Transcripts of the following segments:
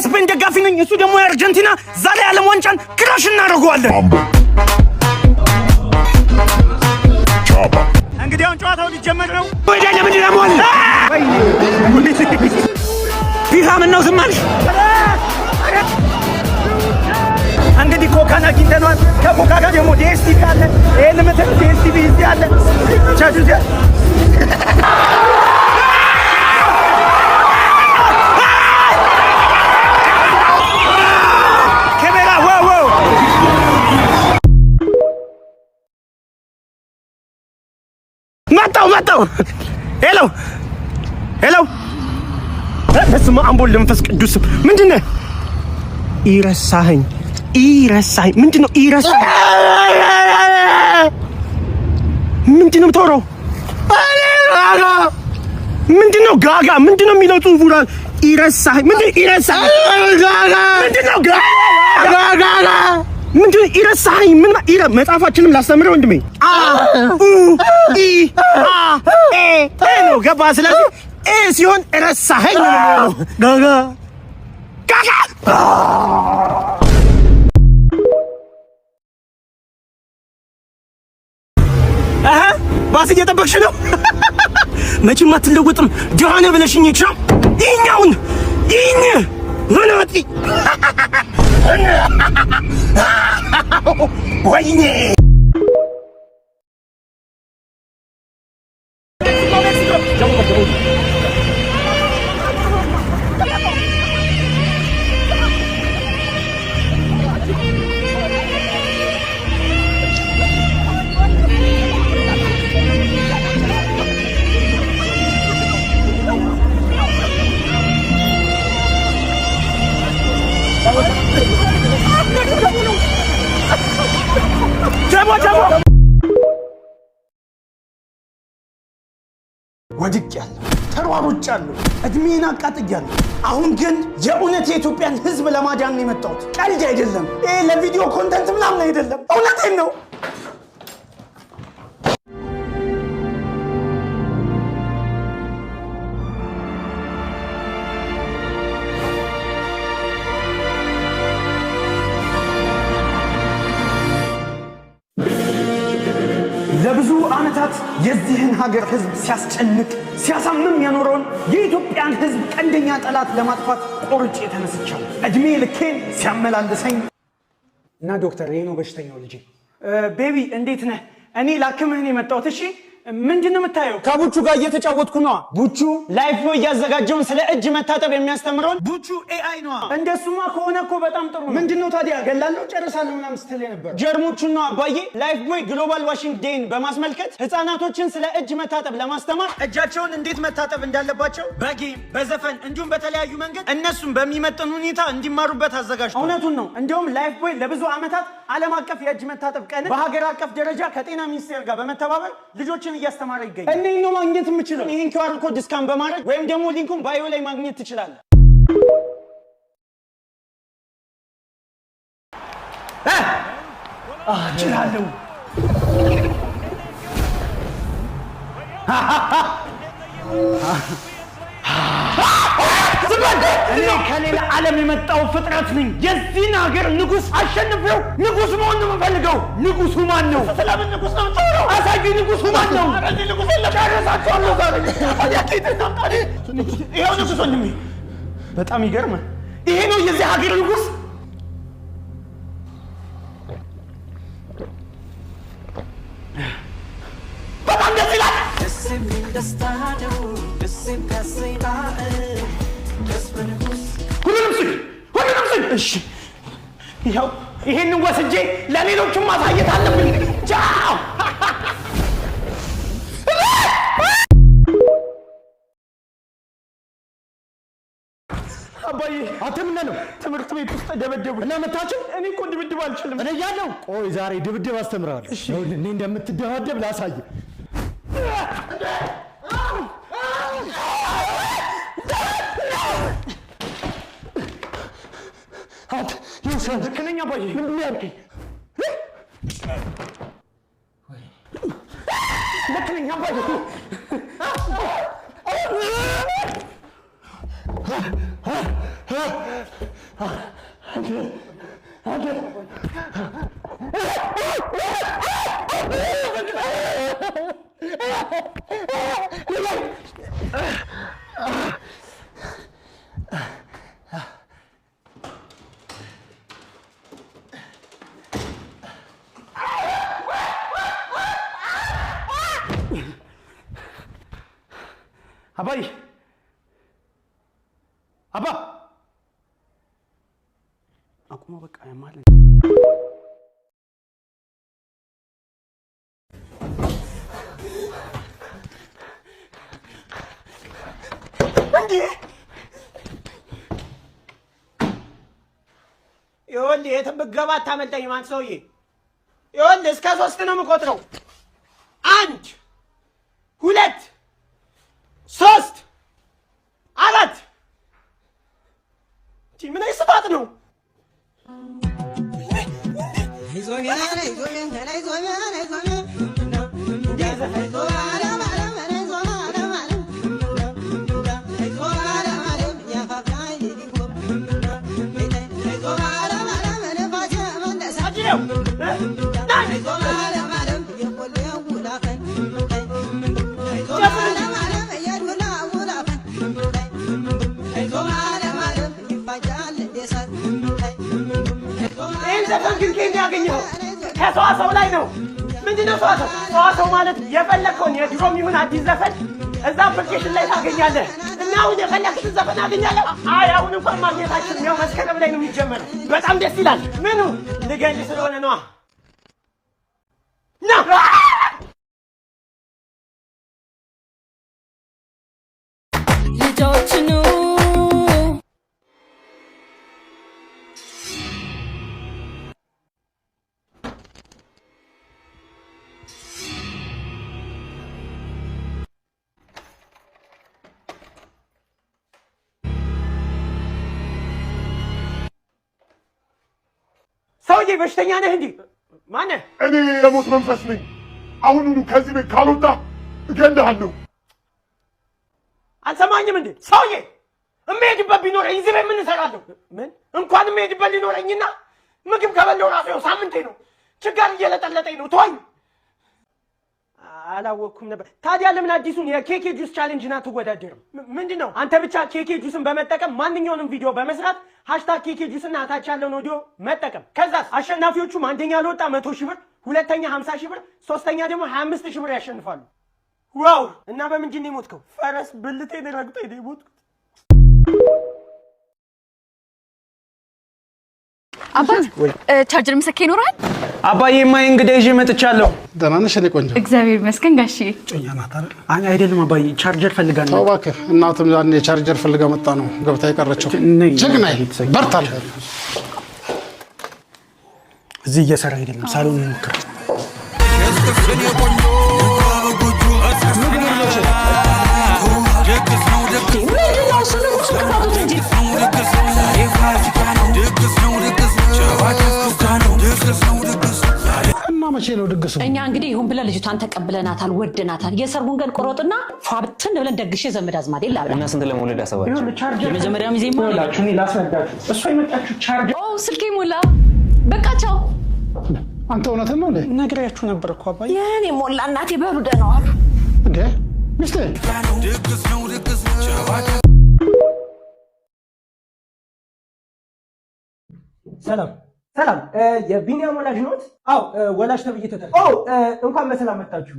የስፔን ደጋፊ ነኝ እሱ ደግሞ የአርጀንቲና ዛሬ ዓለም ዋንጫን ክራሽ እናደርገዋለን እንግዲህ አሁን ጨዋታው ሊጀመር ነው ወይዳ ለምን ይላማል ፊፋ ምን ነው ዝም አልሽ እንግዲህ ኮካና ጊንተኗል ከኮካ ጋር ደግሞ ዲኤስቲቪ አለ ይሄን መተን ዲኤስቲቪ እዚህ አለ ቻቹ መጣው ሄሎ በስመ አብ ወወልድ ወመንፈስ ቅዱስ ምንድነው ይረሳኸኝ ምንድነው ይረሳኸኝ ምንድነው የምታወራው ምንድነው ጋጋ ምንድነው የሚለው ጽሁፉ ይረሳኸኝ ምንድነው ጋጋ ምንድነው ይረሳኸኝ ምን መጽሐፋችንም ላስተምረው ወንድሜ ነው ገባ ስለዚህ ሲሆን ረሳኸኝ ጋጋ ባስ እየጠበቅሽ ነው መቼም አትለወጥም ጆሃና ብለሽኝ እቻ ይኛውን ወናቲ ወይኔ ወድቄያለሁ ተሯሩጫለሁ እድሜን አቃጥያለሁ አሁን ግን የእውነት የኢትዮጵያን ህዝብ ለማዳን ነው የመጣሁት ቀልድ አይደለም ይሄ ለቪዲዮ ኮንተንት ምናምን አይደለም እውነቴን ነው ለብዙ አመታት የዚህን ሀገር ህዝብ ሲያስጨንቅ ሲያሳምም የኖረውን የኢትዮጵያን ህዝብ ቀንደኛ ጠላት ለማጥፋት ቆርጬ ተነስቻለሁ እድሜ ልኬን ሲያመላልሰኝ እና ዶክተር ይሄ ነው በሽተኛው ልጅ ቤቢ እንዴት ነህ እኔ ላክምህ ነው የመጣሁት እሺ ምንድነው የምታየው ከቡቹ ጋር እየተጫወትኩ ነው ቡቹ ላይፍ ቦይ ያዘጋጀው ስለ እጅ መታጠብ የሚያስተምረው ቡቹ ኤአይ ነው እንደሱማ ከሆነ እኮ በጣም ጥሩ ነው ምንድነው ታዲያ ገላለሁ ጨርሳለሁ ምናምን ስትል ነበር ጀርሞቹን ነው አባዬ ላይፍ ቦይ ግሎባል ዋሺንግ ዴይን በማስመልከት ህፃናቶችን ስለ እጅ መታጠብ ለማስተማር እጃቸውን እንዴት መታጠብ እንዳለባቸው በጌም በዘፈን እንዲሁም በተለያዩ መንገድ እነሱን በሚመጥን ሁኔታ እንዲማሩበት አዘጋጅቷል እውነቱን ነው እንደውም ላይፍ ቦይ ለብዙ አመታት ዓለም አቀፍ የእጅ መታጠብ ቀን በሀገር አቀፍ ደረጃ ከጤና ሚኒስቴር ጋር በመተባበር ልጆችን እያስተማረ ይገኛል እኔ ነው ማግኘት የምችለው ይሄን QR ኮድ ስካን በማድረግ ወይም ደግሞ ሊንኩን ባዮ ላይ ማግኘት ትችላለህ እችላለሁ እኔ ከሌላ ዓለም የመጣው ፍጥረት ነኝ የዚህን ሀገር ንጉስ አሸንፈው ንጉስ መሆን ነው የምፈልገው ንጉሱ ማን ነው ስለምን ንጉስ ነው የምትወራው አሳጊ ንጉሱ ማን ነው አረዲ ንጉስ የለም ጨርሳችኋለሁ ዛሬ ይሄው ንጉስ ወንድሜ በጣም ይገርማል ይሄ ነው የዚህ ሀገር ንጉስ በጣም ደስ ይላል ደስም ደስታው ደስም ከሰይዳ ሁሉንም ስል እሺ ይኸው ይሄንን ወስጄ ለሌሎችም ማሳየት አለብኝ ቻው አባዬ አተምና ነው ትምህርት ቤት ውስጥ ደበደቡ እና መታችሁ እኔ እኮ ድብድብ አልችልም እኔ ያለው ቆይ ዛሬ ድብድብ አስተምራለሁ እኔ እንደምትደባደብ ላሳይ አት ይውሰን ከነኛ ባይ ምን ያርክ ለከነኛ ባይ አባይ አባ አቁሞ በቃ ያማል እንዴ ይኸውልህ የተበገባ አታመልጠኝ ማን ሰውዬ ይኸውልህ እስከ 3 ነው የምቆጥረው 1 2 3 4 ምን አይስባት ነው ያገኘው ከሰዋሰው ላይ ነው ምንድነው ሰዋሰው ማለት የፈለከውን የድሮም ይሁን አዲስ ዘፈን እዛ አፕሊኬሽን ላይ ታገኛለህ እና አሁን የፈለክሽን ዘፈን አገኛለህ አሁን እንኳን ማግኘታችን ነው መስከረም ላይ ነው የሚጀመረው በጣም ደስ ይላል ምኑ ልገኝ ስለሆነ ነው ና ልጆች ነው ሰውዬ በሽተኛ ነህ እንዴ ማነህ እኔ የሞት መንፈስ ነኝ አሁኑኑ ከዚህ ቤት ካልወጣ እገልሃለሁ አልሰማኝም እንዴ ሰውዬ እምሄድበት ቢኖረኝ እዚህ ቤት ምን እሰራለሁ ምን እንኳን እምሄድበት ሊኖረኝና ምግብ ከበላሁ ራሱ ያው ሳምንቴ ነው ችግር እየለጠለጠኝ ነው ተወኝ አላወኩም ነበር ታዲያ ለምን አዲሱን የኬኬ ጁስ ቻሌንጅ ና ትወዳደርም ምንድነው አንተ ብቻ ኬኬ ጁስን በመጠቀም ማንኛውንም ቪዲዮ በመስራት #ኬኬ ጁስ እና አታች ያለውን ኦዲዮ መጠቀም ከዛስ አሸናፊዎቹም አንደኛ ለወጣ 100,000 ብር ሁለተኛ 50,000 ብር ሶስተኛ ደግሞ 25,000 ብር ያሸንፋሉ ዋው እና በምንድን ነው የሞትከው ፈረስ ብልቴን ረግጦኝ ነው የሞትኩት አባት ቻርጀር መስከ ይኖራል አባዬማ እንግዳ ይዤ መጥቻለሁ ደህና ነሽ እኔ ቆንጆ እግዚአብሔር ይመስገን ጋሼ ጮኛ ናት አይደል አይደለም አባዬ ቻርጀር ፈልጋለሁ ተው እባክህ እናትም ዛኔ ቻርጀር ፈልጋ መጣ ነው ገብታ የቀረችው ጀግና በርታል እዚህ እየሰራ አይደለም ሳሎን ይሞክር እና መቼ ነው ድግሱ እኛ እንግዲህ ይሁን ብለን ልጅቷን ተቀብለናታል ወደናታል የሰርጉን ቀን ቆሮጥና ፏብትን ብለን ደግሼ ዘመድ አዝማድ ይላል እና ስንት ለመውለድ አሰባችሁ የመጀመሪያ ሚዜማ ሁላችሁን ላስረዳችሁ እሷ የመጣችሁ ቻርጀር ስልኬ ሞላ በቃ ቻው አንተ እውነትን ነው እንዴ ነግሬያችሁ ነበር እኮ አባዬ የኔ ሞላ እናቴ በሩደ ነው አሉ እንዴ ሚስቴ ሰላም የቢኒያም ወላጅ ኖት አው ወላጅ ተብዬ ተጠርኩ እንኳን በሰላም መጣችሁ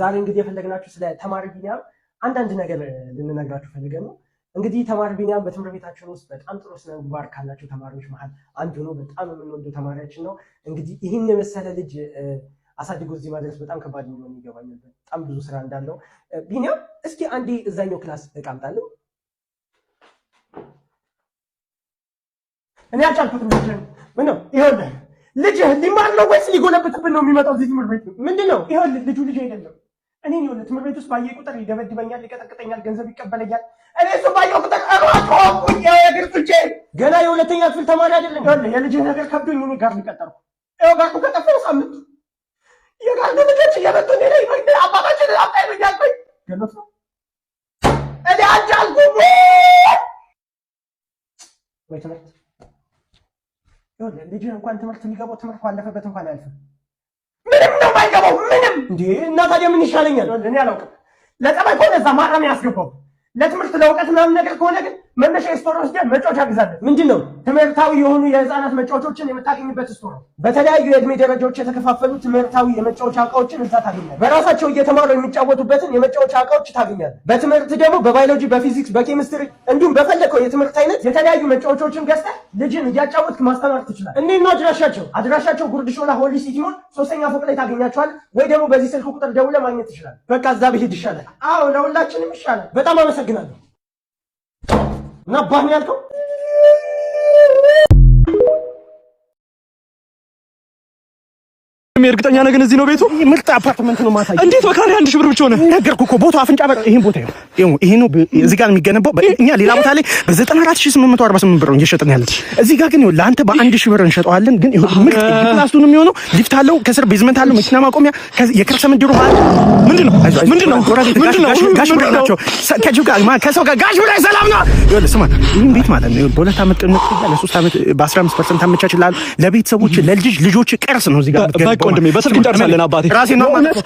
ዛሬ እንግዲህ የፈለግናችሁ ስለ ተማሪ ቢኒያም አንዳንድ ነገር ልንነግራችሁ ፈልገን ነው እንግዲህ ተማሪ ቢኒያም በትምህርት ቤታችን ውስጥ በጣም ጥሩ ስነ ምግባር ካላቸው ተማሪዎች መሃል አንዱ ነው በጣም የምንወደው ተማሪያችን ነው እንግዲህ ይህን የመሰለ ልጅ አሳድጎ እዚህ ማድረስ በጣም ከባድ ነው የሚገባኛል በጣም ብዙ ስራ እንዳለው ቢኒያም እስኪ አንዴ እዛኛው ክላስ ተቀምጣለሁ እኔ አጫልኩት ምን ነው ይኸውልህ ልጅህ ሊማር ነው ወይስ ሊጎለብትብን ነው የሚመጣው እዚህ ትምህርት ቤት ምንድነው ይኸውልህ ልጁ ልጅ አይደለም እኔ ይኸውልህ ትምህርት ቤት ውስጥ ባየ ቁጥር ይደበድበኛል ይቀጠቅጠኛል ገንዘብ ይቀበለኛል እኔ እሱ ባየው ቁጥር አሮጥኩኝ የግርጥቼ ገና የሁለተኛ ክፍል ተማሪ አይደለም ይኸውልህ የልጅህ ነገር ከብዶኝ እኔ ጋር ሊቀጠርኩ ይኸው ጋር ከጠፋው ሳምንት የጋር ልጆች እየመጡ እኔ ላይ አባታችን አባይ ነው ያልኩኝ ገሎት ነው እኔ አልቻልኩም ወይ ትምህርት ልጅ እንኳን ትምህርት የሚገባው ትምህርት ባለፈበት እንኳን አያልፍም። ምንም ነው የማይገባው ምንም። እንዴ እና ታዲያ ምን ይሻለኛል? እኔ አላውቅም። ለጠባይ ከሆነ እዛ ማረሚያ ያስገባው። ለትምህርት ለእውቀት ምናምን ነገር ከሆነ ግን መነሻ ስቶር ወስደን መጫወቻ ግዛለን። ምንድን ነው ትምህርታዊ የሆኑ የህፃናት መጫወቾችን የምታገኝበት ስቶር ነው። በተለያዩ የእድሜ ደረጃዎች የተከፋፈሉ ትምህርታዊ የመጫወቻ እቃዎችን እዛ ታገኛለህ። በራሳቸው እየተማሩ የሚጫወቱበትን የመጫወቻ እቃዎች ታገኛለህ። በትምህርት ደግሞ በባዮሎጂ፣ በፊዚክስ፣ በኬሚስትሪ እንዲሁም በፈለከው የትምህርት አይነት የተለያዩ መጫወቾችን ገዝተህ ልጅን እያጫወትክ ማስተማር ትችላለህ። እንዴት ነው አድራሻቸው ጉርድ ሾላ ሆሊ ሲቲ ሞል 3ኛ ፎቅ ላይ ታገኛቸዋለህ። ወይ ደግሞ በዚህ ስልክ ቁጥር ደውለህ ማግኘት ትችላለህ። በቃ እዛ ብሄድ ይሻላል። አዎ ለሁላችንም ይሻላል። በጣም አመሰግናለሁ። እና ባህ ያልከው እርግጠኛ ነህ ግን እዚህ ነው ቤቱ? ምርጥ አፓርትመንት ነው። ማታ እንዴት በካሬ 1000 ብር ብቻ ሆነ? ነገርኩህ እኮ ቦታው አፍንጫ በር። ይሄን ቦታ ይሄ ነው እዚህ ጋር የሚገነባው። እኛ ሌላ ቦታ ላይ በ94848 ብር ነው እየሸጥን ያለን። እዚህ ጋር ግን ለአንተ በ1000 ብር እንሸጠዋለን። ግን ምርጥ ክላስ ነው የሚሆነው። ሊፍት አለው፣ ከስር ቤዝመንት አለው፣ መኪና ማቆሚያ፣ የከርሰ ምድሩ ማለት ምንድነው? ጋሽ ብር ናቸው። ከሰው ጋር ጋሽ ብር ሰላም ነው። ይኸውልህ ስማ፣ ይሄን ቤት ማለት ነው በ2 ዓመት ቅድመ ክፍያ ለ3 ዓመት በ15% አመቻችልሃል። ለቤተሰቦች ልጆች ቅርስ ነው እዚህ ጋር ወንድሜ በስልክ እንጨርሳለን። አባቴ ራሴ ነው ማለት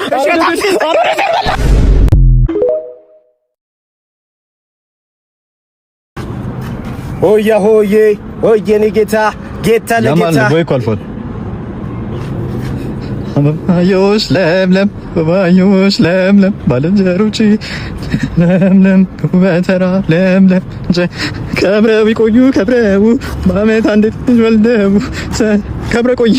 ሆያ ሆዬ ሆዬ ጌታ ለጌታ ወይ ኮልፎል አበባዮሽ ለምለም አበባዮሽ ለምለም ባልንጀሮቼ ለምለም በተራ ለምለም ከብረው ይቆዩ ከብረው በዓመት አንድ ልጅ ወልደው ከብረ ቆዩ